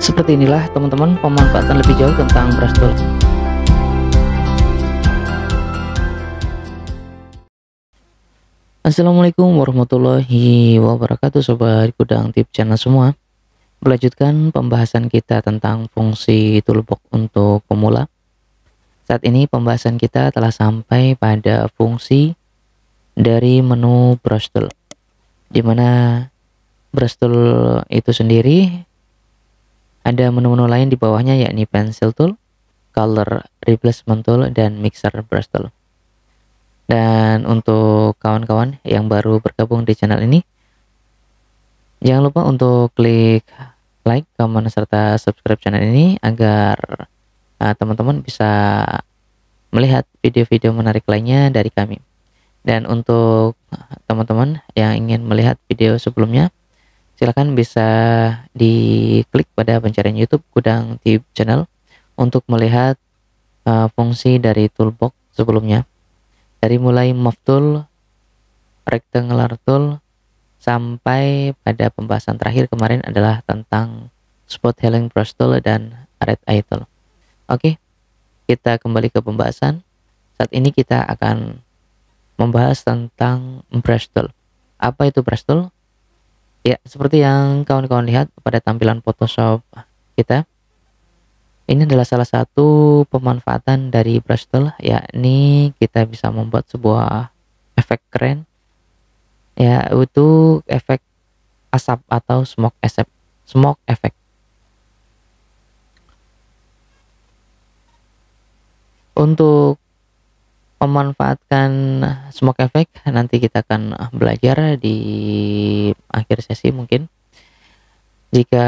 Seperti inilah teman-teman pemanfaatan lebih jauh tentang brush tool. Assalamualaikum warahmatullahi wabarakatuh sobat Gudang Tip Channel semua. Melanjutkan pembahasan kita tentang fungsi toolbox untuk pemula. Saat ini pembahasan kita telah sampai pada fungsi dari menu brush tool, di mana brush tool itu sendiri ada menu-menu lain di bawahnya, yakni pencil tool, color replacement tool, dan mixer brush tool. Dan untuk kawan-kawan yang baru bergabung di channel ini, jangan lupa untuk klik like, comment, serta subscribe channel ini agar teman-teman bisa melihat video-video menarik lainnya dari kami. Dan untuk teman-teman yang ingin melihat video sebelumnya, silakan bisa diklik pada pencarian YouTube Gudang Tip Channel untuk melihat fungsi dari toolbox sebelumnya. Dari mulai move tool, rectangular tool, sampai pada pembahasan terakhir kemarin adalah tentang spot healing brush tool dan red eye tool. Oke, kita kembali ke pembahasan. Saat ini kita akan membahas tentang brush tool. Apa itu brush tool? Ya, seperti yang kawan-kawan lihat pada tampilan Photoshop kita, ini adalah salah satu pemanfaatan dari brush tool, yakni kita bisa membuat sebuah efek keren, yaitu efek asap atau smoke effect. Untuk memanfaatkan smoke effect nanti kita akan belajar di akhir sesi mungkin, jika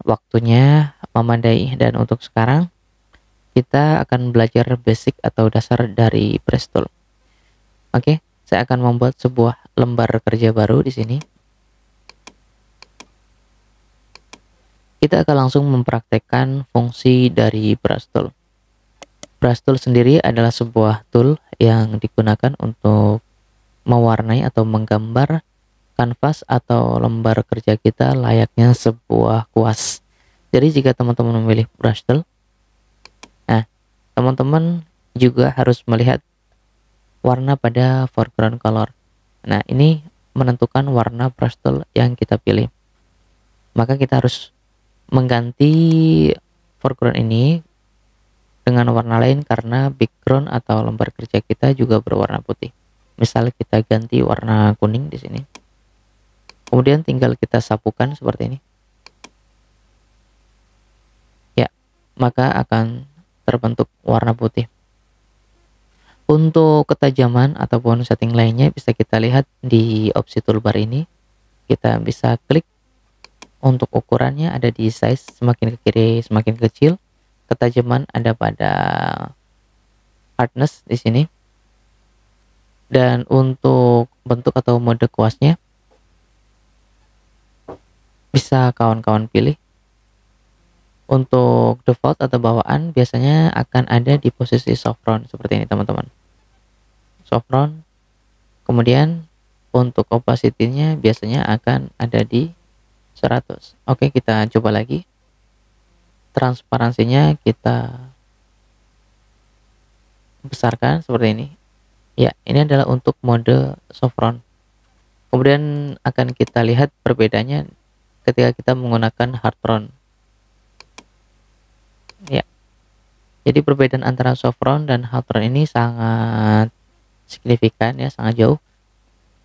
waktunya memadai. Dan untuk sekarang kita akan belajar basic atau dasar dari brush tool. Oke, saya akan membuat sebuah lembar kerja baru di sini. Kita akan langsung mempraktekkan fungsi dari brush tool. Brush tool sendiri adalah sebuah tool yang digunakan untuk mewarnai atau menggambar kanvas atau lembar kerja kita layaknya sebuah kuas. Jadi jika teman-teman memilih brush tool, nah teman-teman juga harus melihat warna pada foreground color. Nah, ini menentukan warna brush tool yang kita pilih. Maka kita harus mengganti foreground ini dengan warna lain karena background atau lembar kerja kita juga berwarna putih. Misal kita ganti warna kuning di sini. Kemudian tinggal kita sapukan seperti ini. Ya, maka akan terbentuk warna putih. Untuk ketajaman ataupun setting lainnya bisa kita lihat di opsi toolbar ini. Kita bisa klik untuk ukurannya, ada di size, semakin ke kiri semakin kecil. Ketajaman ada pada hardness di sini. Dan untuk bentuk atau mode kuasnya bisa kawan-kawan pilih. Untuk default atau bawaan biasanya akan ada di posisi soft round seperti ini teman-teman. Soft round. Kemudian untuk opacity-nya biasanya akan ada di 100. Oke, kita coba lagi. Transparansinya kita besarkan seperti ini. Ya, ini adalah untuk mode soft round. Kemudian akan kita lihat perbedaannya ketika kita menggunakan hard round. Ya, jadi perbedaan antara soft round dan hard round ini sangat signifikan, ya, sangat jauh.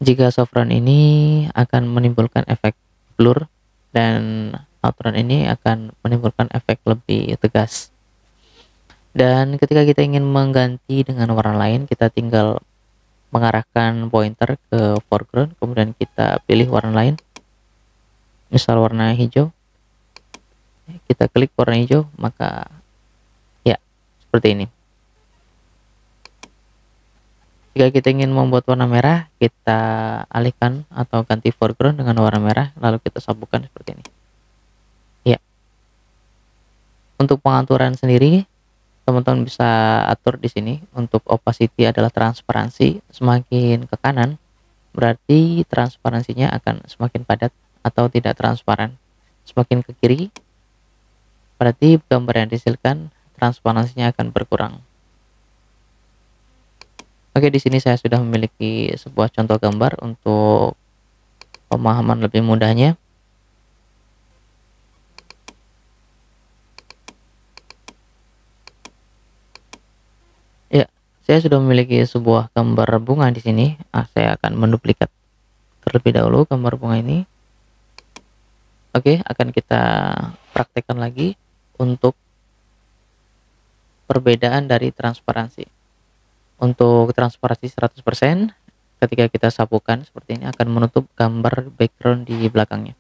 Jika soft round ini akan menimbulkan efek blur dan hard round ini akan menimbulkan efek lebih tegas. Dan ketika kita ingin mengganti dengan warna lain, kita tinggal mengarahkan pointer ke foreground, kemudian kita pilih warna lain. Misal warna hijau, kita klik warna hijau, maka ya seperti ini. Jika kita ingin membuat warna merah, kita alihkan atau ganti foreground dengan warna merah, lalu kita sapukan seperti ini. Ya, untuk pengaturan sendiri teman-teman bisa atur di sini. Untuk opacity adalah transparansi, semakin ke kanan berarti transparansinya akan semakin padat atau tidak transparan. Semakin ke kiri berarti gambar yang dihasilkan transparansinya akan berkurang. Oke, di sini saya sudah memiliki sebuah contoh gambar untuk pemahaman lebih mudahnya. Ya, saya sudah memiliki sebuah gambar bunga di sini. Saya akan menduplikat terlebih dahulu gambar bunga ini. Oke, akan kita praktekkan lagi untuk perbedaan dari transparansi. Untuk transparansi 100%, ketika kita sapukan seperti ini akan menutup gambar background di belakangnya.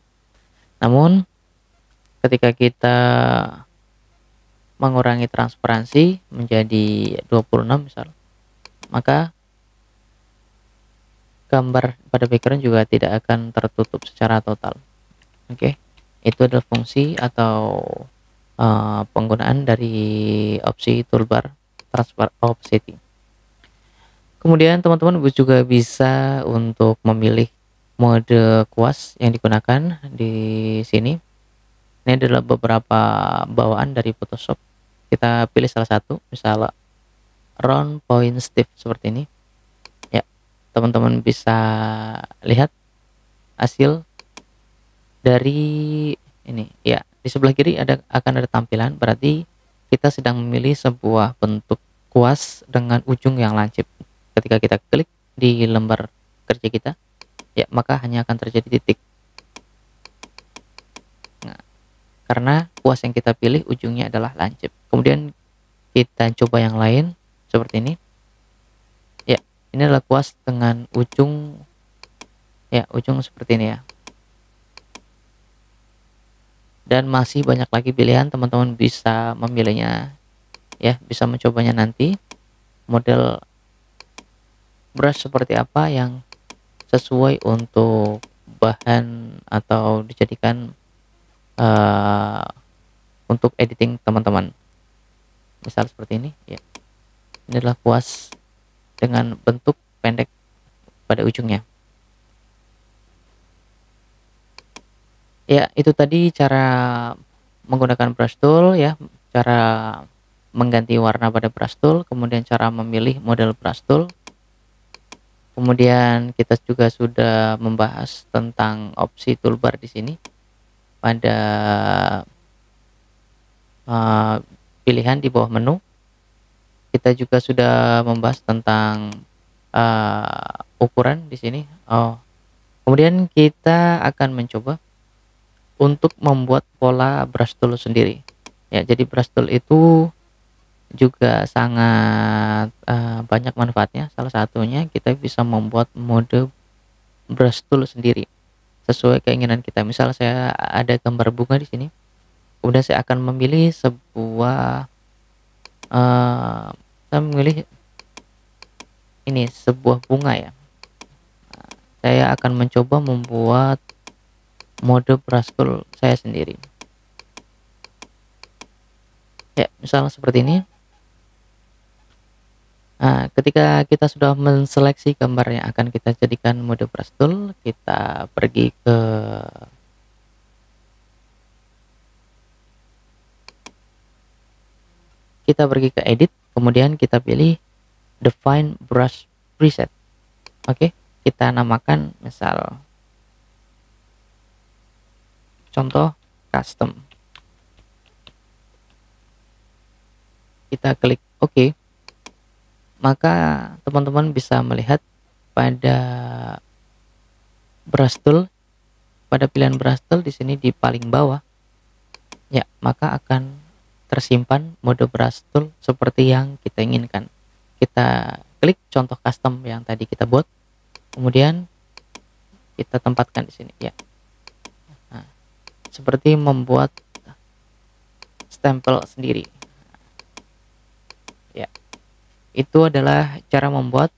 Namun, ketika kita mengurangi transparansi menjadi 26 misal, maka gambar pada background juga tidak akan tertutup secara total. Oke, itu adalah fungsi atau penggunaan dari opsi toolbar transfer opacity. Kemudian teman-teman juga bisa untuk memilih mode kuas yang digunakan di sini. Ini adalah beberapa bawaan dari Photoshop. Kita pilih salah satu, misalnya round point stiff seperti ini. Ya, teman-teman bisa lihat hasil dari ini. Ya, di sebelah kiri akan ada tampilan, berarti kita sedang memilih sebuah bentuk kuas dengan ujung yang lancip. Ketika kita klik di lembar kerja kita, ya maka hanya akan terjadi titik. Nah, karena kuas yang kita pilih ujungnya adalah lancip. Kemudian kita coba yang lain seperti ini. Ya, ini adalah kuas dengan ujung, ya ujung seperti ini ya. Dan masih banyak lagi pilihan, teman-teman bisa memilihnya, ya bisa mencobanya nanti. Model brush seperti apa yang sesuai untuk bahan atau dijadikan untuk editing teman-teman. Misal seperti ini, ya. Ini adalah kuas dengan bentuk pendek pada ujungnya. Ya, itu tadi cara menggunakan brush tool ya, cara mengganti warna pada brush tool, kemudian cara memilih model brush tool. Kemudian kita juga sudah membahas tentang opsi toolbar di sini pada pilihan di bawah menu. Kita juga sudah membahas tentang ukuran di sini. Kemudian kita akan mencoba untuk membuat pola brush tool sendiri. Ya, jadi brush tool itu juga sangat banyak manfaatnya. Salah satunya kita bisa membuat mode brush tool sendiri sesuai keinginan kita. Misal saya ada gambar bunga di sini, kemudian saya akan memilih sebuah saya memilih ini sebuah bunga ya. Saya akan mencoba membuat mode brush tool saya sendiri. Ya, misalnya seperti ini. Nah, ketika kita sudah menseleksi gambar yang akan kita jadikan mode brush tool, kita pergi ke edit, kemudian kita pilih define brush preset. Oke, kita namakan misal contoh custom. Kita klik OK. Maka teman-teman bisa melihat pada brush tool, pada pilihan brush tool di sini di paling bawah, ya maka akan tersimpan mode brush tool seperti yang kita inginkan. Kita klik contoh custom yang tadi kita buat, kemudian kita tempatkan di sini ya. Nah, seperti membuat stempel sendiri. Ya. Itu adalah cara membuat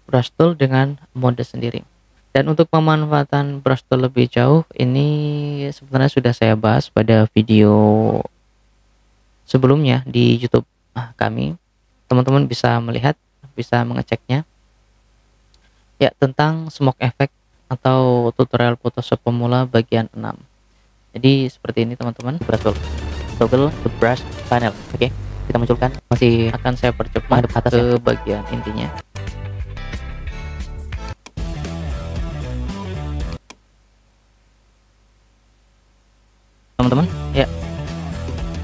brush tool dengan mode sendiri. Dan untuk pemanfaatan brush tool lebih jauh, ini sebenarnya sudah saya bahas pada video sebelumnya di YouTube kami. Teman-teman bisa melihat, bisa mengeceknya. Ya, tentang smoke effect atau tutorial Photoshop pemula bagian 6. Jadi seperti ini teman-teman, brush tool, toggle brush panel. Oke, kita munculkan, masih akan saya percepat atas ke bagian intinya. Teman-teman, ya.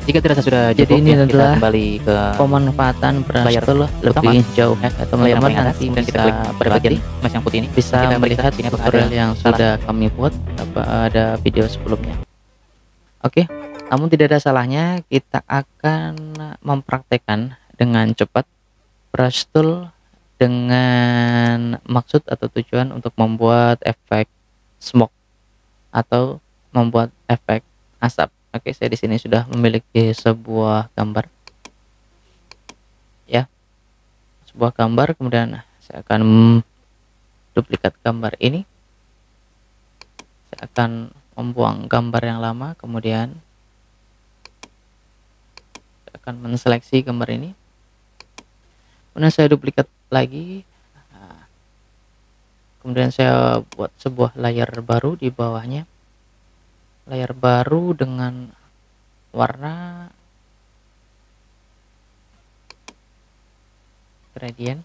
Jika dirasa sudah cukup, jadi ini ya, adalah kita kembali ke pemanfaatan brush tool lebih jauh. Teman-teman nanti bisa berlatih, mas yang putih ini bisa melihat tutorial yang sudah kami buat pada video sebelumnya. Oke, namun tidak ada salahnya kita akan mempraktekkan dengan cepat brush tool dengan maksud atau tujuan untuk membuat efek smoke atau membuat efek asap. Oke, saya di sini sudah memiliki sebuah gambar, ya, sebuah gambar. Kemudian saya akan duplikat gambar ini. Saya akan membuang gambar yang lama, kemudian saya akan menseleksi gambar ini. Kemudian saya duplikat lagi. Nah, kemudian saya buat sebuah layar baru di bawahnya. Layar baru dengan warna gradient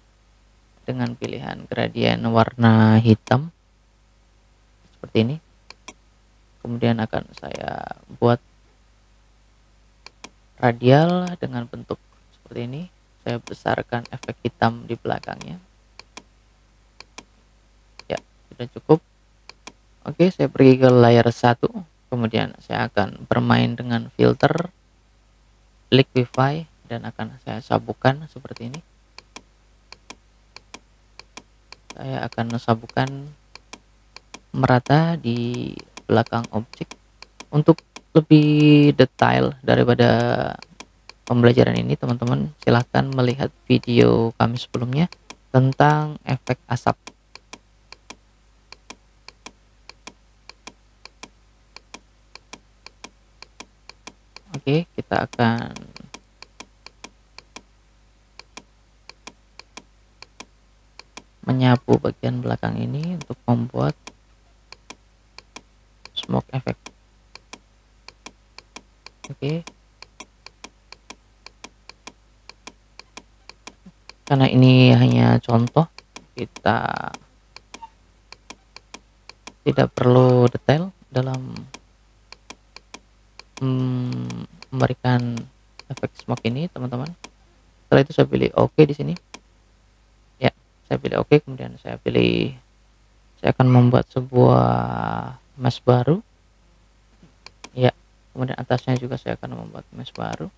dengan pilihan gradient warna hitam seperti ini. Kemudian akan saya buat radial dengan bentuk seperti ini. Saya besarkan efek hitam di belakangnya. Ya, sudah cukup. Oke, saya pergi ke layar 1. Kemudian saya akan bermain dengan filter liquify dan akan saya sabukan seperti ini. Saya akan sabukan merata di belakang objek. Untuk lebih detail daripada pembelajaran ini, teman-teman silahkan melihat video kami sebelumnya tentang efek asap. Oke, kita akan menyapu bagian belakang ini untuk membuat smoke effect. Oke, karena ini hanya contoh, kita tidak perlu detail dalam memberikan efek smoke ini, teman-teman. Setelah itu saya pilih OK di sini. Ya, saya pilih OK, kemudian saya akan membuat sebuah mesh baru. Ya, kemudian atasnya juga saya akan membuat mesh baru.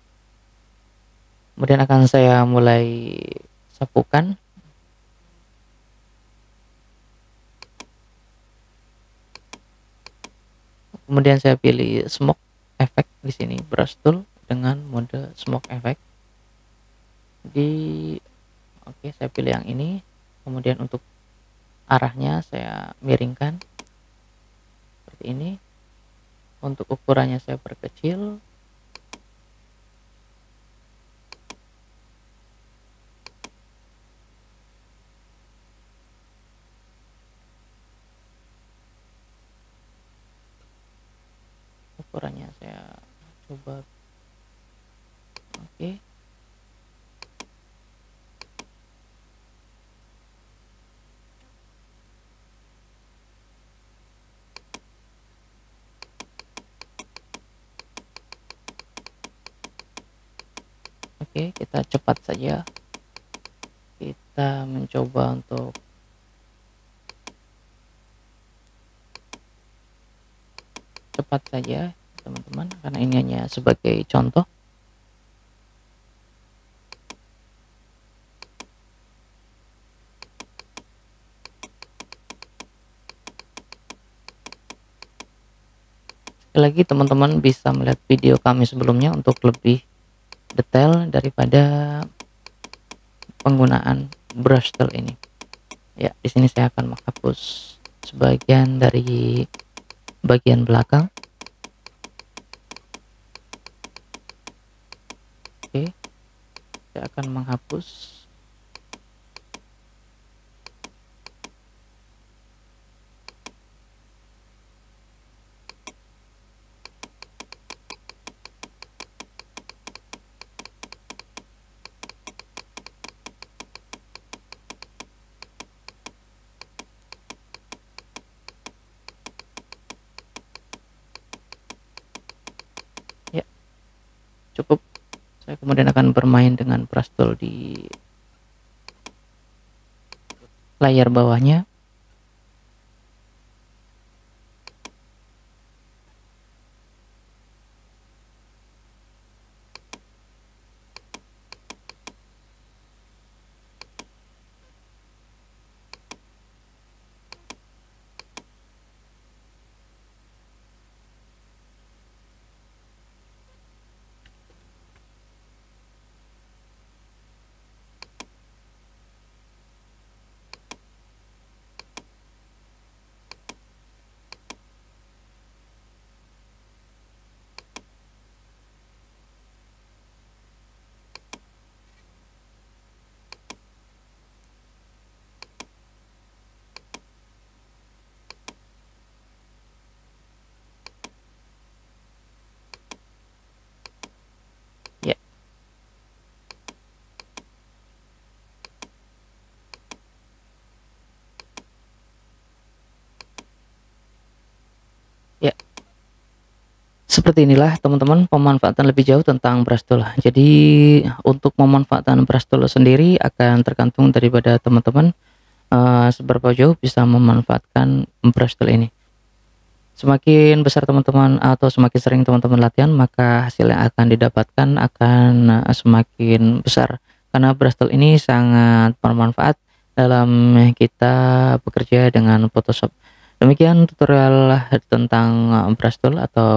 Kemudian akan saya mulai sapukan. Kemudian saya pilih smoke effect di sini, brush tool dengan mode smoke effect. Oke, saya pilih yang ini. Kemudian untuk arahnya saya miringkan seperti ini. Untuk ukurannya saya perkecil. Ukurannya saya coba. Oke. Oke, kita cepat saja. Kita mencoba untuk cepat saja, teman-teman, karena ini hanya sebagai contoh. Sekali lagi teman-teman bisa melihat video kami sebelumnya untuk lebih detail daripada penggunaan brush tool ini. Ya, di sini saya akan menghapus sebagian dari bagian belakang. Oke, saya akan menghapus. cukup. Saya kemudian akan bermain dengan brush tool di layar bawahnya. Ya, ya. Seperti inilah teman-teman pemanfaatan lebih jauh tentang brush tool. Jadi untuk pemanfaatan brush tool sendiri akan tergantung daripada teman-teman, seberapa jauh bisa memanfaatkan brush tool ini. Semakin besar teman-teman atau semakin sering teman-teman latihan, maka hasil yang akan didapatkan akan semakin besar. Karena brush tool ini sangat bermanfaat dalam kita bekerja dengan Photoshop. Demikian tutorial tentang brush tool atau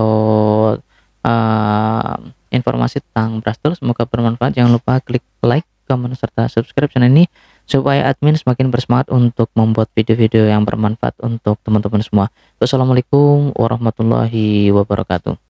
informasi tentang brush tool. Semoga bermanfaat. Jangan lupa klik like, comment, serta subscribe channel ini supaya admin semakin bersemangat untuk membuat video-video yang bermanfaat untuk teman-teman semua. Wassalamualaikum warahmatullahi wabarakatuh.